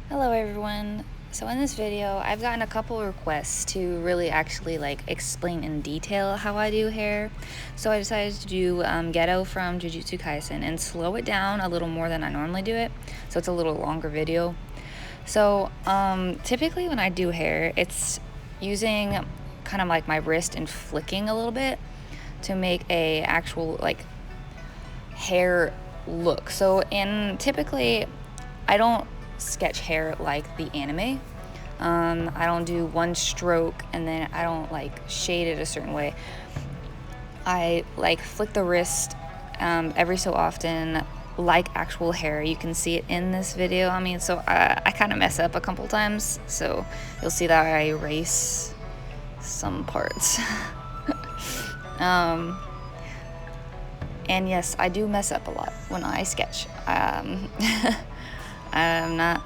Hello everyone. So in this video, I've gotten a couple requests to really actually explain in detail how I do hair. So I decided to do Geto from Jujutsu Kaisen and slow it down a little more than I normally do it. So it's a little longer video. So typically when I do hair, it's using kind of like my wrist and flicking a little bit to make a actual hair look. So typically I don't sketch hair like the anime. I don't do one stroke and then I don't shade it a certain way. I flick the wrist every so often like actual hair. You can see it in this video. So I kind of mess up a couple times, so you'll see that I erase some parts. And yes, I do mess up a lot when I sketch. I'm not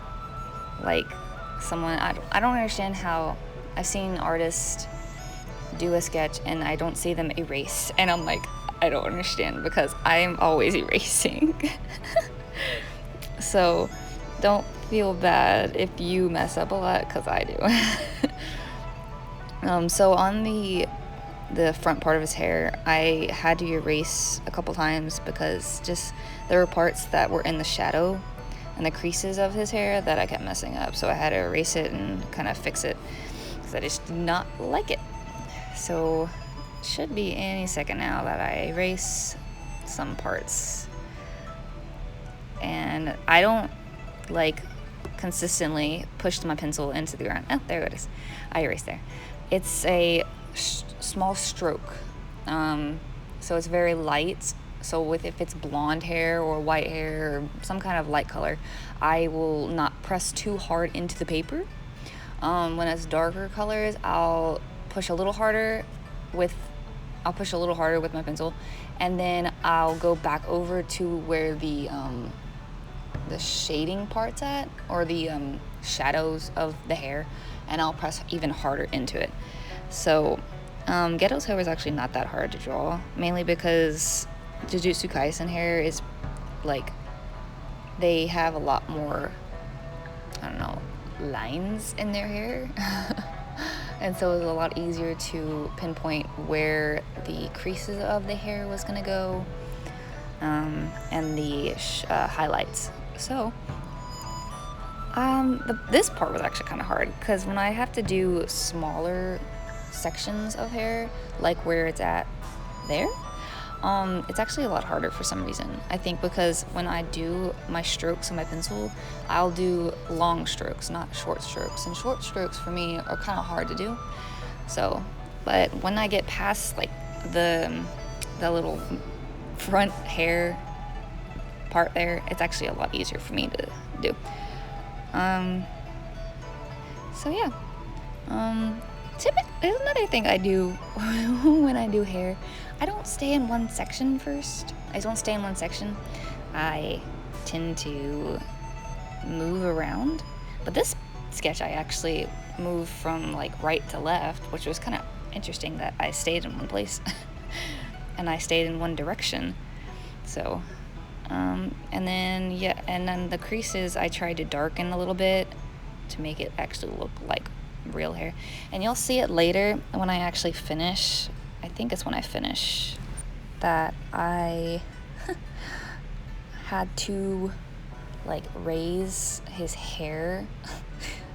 like someone, I don't understand how I've seen artists do a sketch and I don't see them erase, and I'm like, I don't understand because I'm always erasing. So don't feel bad if you mess up a lot, because I do. So on the front part of his hair, I had to erase a couple times because just there were parts that were in the shadow and the creases of his hair that I kept messing up, so I had to erase it and kind of fix it because I just did not like it. So should be any second now that I erase some parts. And I don't consistently push my pencil into the ground. Oh, there it is. I erased there. It's a small stroke, so it's very light. So if it's blonde hair or white hair or some kind of light color, I will not press too hard into the paper. When it's darker colors, I'll push a little harder with my pencil, and then I'll go back over to where the shading part's at, or the shadows of the hair, and I'll press even harder into it. So Geto's hair was actually not that hard to draw, mainly because Jujutsu Kaisen hair is they have a lot more, lines in their hair. And so it was a lot easier to pinpoint where the creases of the hair was gonna go, and the highlights. So this part was actually kind of hard because when I have to do smaller sections of hair, like where it's at there, it's actually a lot harder for some reason. I think because when I do my strokes on my pencil, I'll do long strokes, not short strokes, and short strokes for me are kind of hard to do. So, but when I get past the little front hair part there, it's actually a lot easier for me to do. So yeah. There's another thing I do when I do hair. I don't stay in one section first. I tend to move around. But this sketch, I actually moved from right to left, which was kind of interesting that I stayed in one place and I stayed in one direction. So, and then the creases I tried to darken a little bit to make it actually look like real hair, and you'll see it later when I actually finish. I think it's when I finish that I had to raise his hair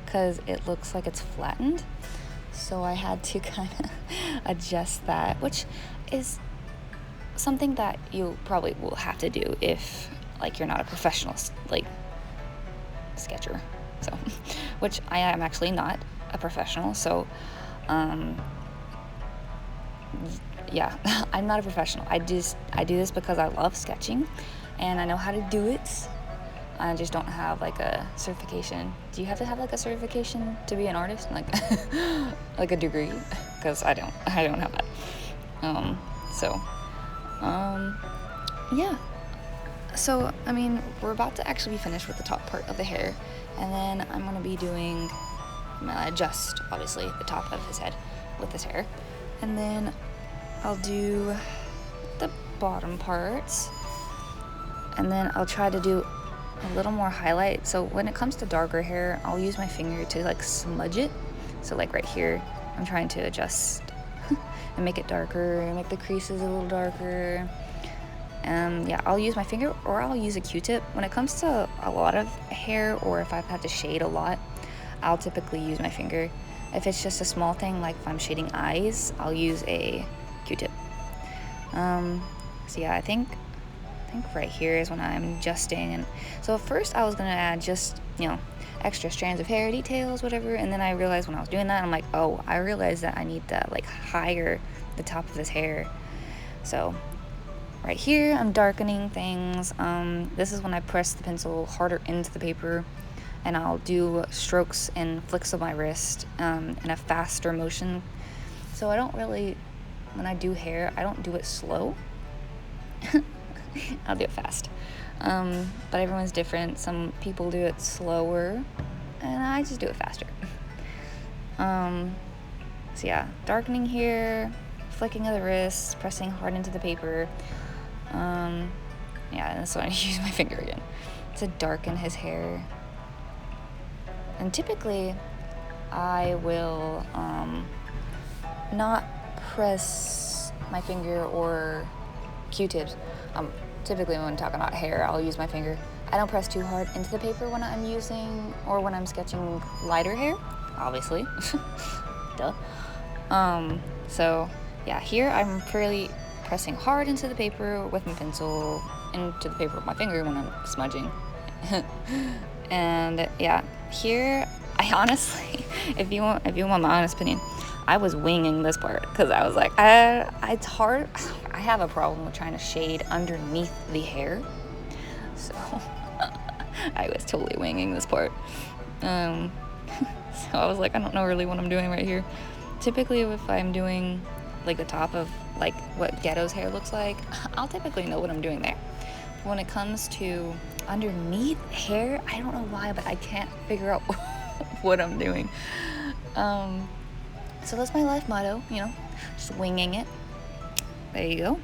because it looks like it's flattened, so I had to kind of adjust that, which is something that you probably will have to do if you're not a professional sketcher. So which I am actually not a professional, so yeah. I'm not a professional. I do this because I love sketching and I know how to do it. I just don't have a certification. Do you have to have a certification to be an artist, like a degree? Because I don't have that. Yeah. So we're about to actually be finished with the top part of the hair, and then I'm gonna be doing just obviously the top of his head with his hair, and then I'll do the bottom parts, and then I'll try to do a little more highlight. So when it comes to darker hair, I'll use my finger to like smudge it. So like right here, I'm trying to adjust and make it darker, make the creases a little darker. Yeah, I'll use my finger or I'll use a Q-tip. When it comes to a lot of hair, or if I've had to shade a lot, I'll typically use my finger. If it's just a small thing, like if I'm shading eyes, I'll use a Q-tip. So yeah, I think right here is when I'm adjusting. And so at first I was gonna add just, you know, extra strands of hair, details, whatever, and then I realized when I was doing that, I'm like, oh, I realized that I need to like higher the top of this hair. So right here, I'm darkening things. This is when I press the pencil harder into the paper, and I'll do strokes and flicks of my wrist in a faster motion. So I don't really, when I do hair, I don't do it slow. I'll do it fast. But everyone's different. Some people do it slower, and I just do it faster. So yeah, darkening here, flicking of the wrist, pressing hard into the paper. Yeah, and that's when I use my finger again to darken his hair. And typically, I will not press my finger or Q-tips. Typically, when I'm talking about hair, I'll use my finger. I don't press too hard into the paper when I'm using, or when I'm sketching lighter hair, obviously. Duh. So yeah, here I'm fairly pressing hard into the paper with my pencil, into the paper with my finger when I'm smudging. And yeah, here I honestly, if you want my honest opinion, I was winging this part because I was like, it's hard. I have a problem with trying to shade underneath the hair, so I was totally winging this part. So I was like, I don't know really what I'm doing right here. Typically, if I'm doing like the top of like what Geto's hair looks like, I'll typically know what I'm doing there. When it comes to underneath hair, I don't know why, but I can't figure out what I'm doing. So that's my life motto, you know, just winging it. There you go.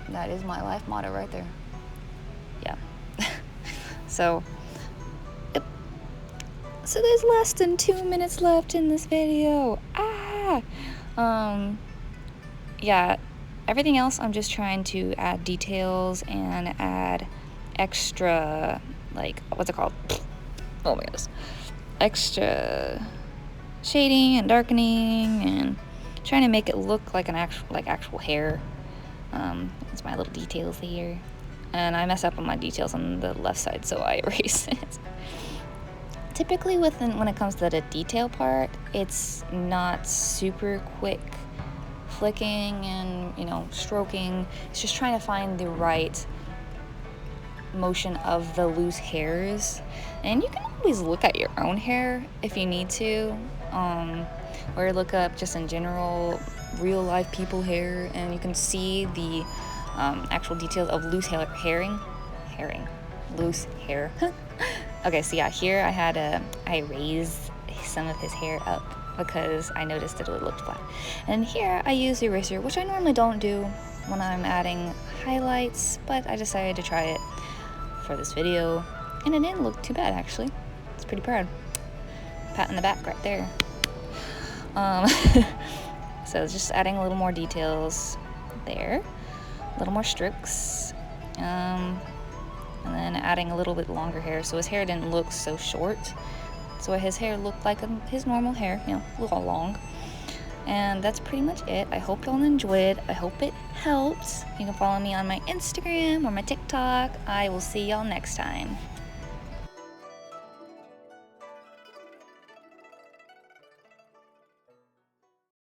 That is my life motto right there. Yeah. So, yep. So there's less than 2 minutes left in this video. Yeah, everything else I'm just trying to add details and add extra, like, what's it called? Oh my goodness. Extra shading and darkening and trying to make it look like actual hair. It's my little details here. And I mess up on my details on the left side, so I erase it. Typically when it comes to the detail part, it's not super quick flicking and, you know, stroking. It's just trying to find the right motion of the loose hairs. And you can always look at your own hair if you need to, or look up just in general real life people hair, and you can see the actual details of loose loose hair. Okay, so yeah, here I raised some of his hair up because I noticed that it looked flat. And here I use the eraser, which I normally don't do when I'm adding highlights, but I decided to try it for this video, and it didn't look too bad actually. It's pretty proud. Pat in the back right there. So it's just adding a little more details there, a little more strokes, and then adding a little bit longer hair so his hair didn't look so short. So his hair looked like his normal hair, you know, a little long. And that's pretty much it. I hope y'all enjoyed. I hope it helps. You can follow me on my Instagram or my TikTok. I will see y'all next time.